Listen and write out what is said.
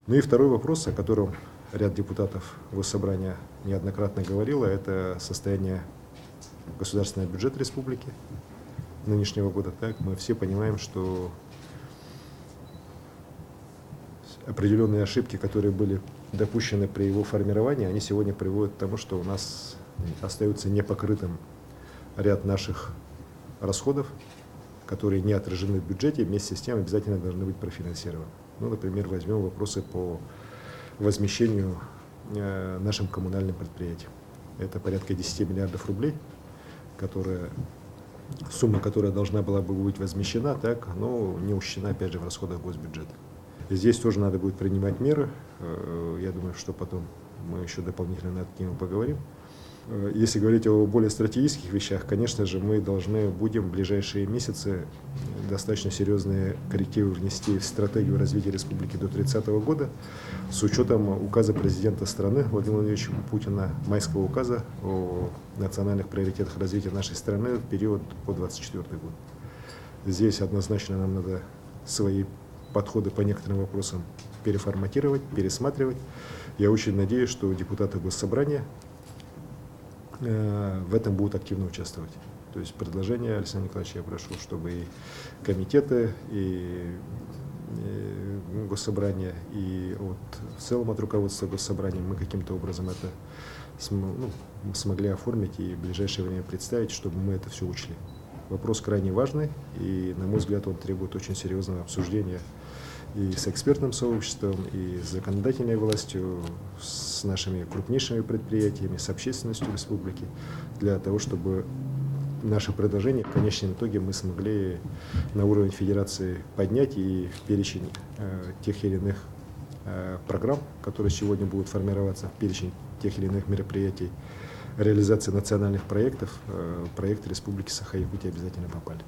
Ну и второй вопрос, о котором ряд депутатов Госсобрания неоднократно говорило, это состояние государственного бюджета республики нынешнего года. Так, мы все понимаем, что определенные ошибки, которые были допущены при его формировании, они сегодня приводят к тому, что у нас остается непокрытым ряд наших расходов, которые не отражены в бюджете, вместе с тем обязательно должны быть профинансированы. Ну, например, возьмем вопросы по возмещению нашим коммунальным предприятиям. Это порядка 10 миллиардов рублей, сумма, которая должна была бы быть возмещена, так, но не учтена, опять же, в расходах госбюджета. И здесь тоже надо будет принимать меры. Я думаю, что потом мы еще дополнительно на эту тему поговорим. Если говорить о более стратегических вещах, конечно же, мы должны будем в ближайшие месяцы достаточно серьезные коррективы внести в стратегию развития республики до 30 года с учетом указа президента страны Владимира Владимировича Путина, майского указа о национальных приоритетах развития нашей страны в период по 2024 год. Здесь однозначно нам надо свои подходы по некоторым вопросам переформатировать, пересматривать. Я очень надеюсь, что депутаты Госсобрания в этом будут активно участвовать. То есть предложения, Александр Николаевич, я прошу, чтобы и комитеты, и Госсобрания, и в целом от руководства Госсобрания мы каким-то образом это смогли оформить и в ближайшее время представить, чтобы мы это все учли. Вопрос крайне важный, и, на мой взгляд, он требует очень серьезного обсуждения и с экспертным сообществом, и с законодательной властью, с нашими крупнейшими предприятиями, с общественностью республики, для того, чтобы наши предложения в конечном итоге мы смогли на уровень федерации поднять и в перечень тех или иных программ, которые сегодня будут формироваться, в перечень тех или иных мероприятий, реализации национальных проектов, проекты Республики Саха-Якутия обязательно попали.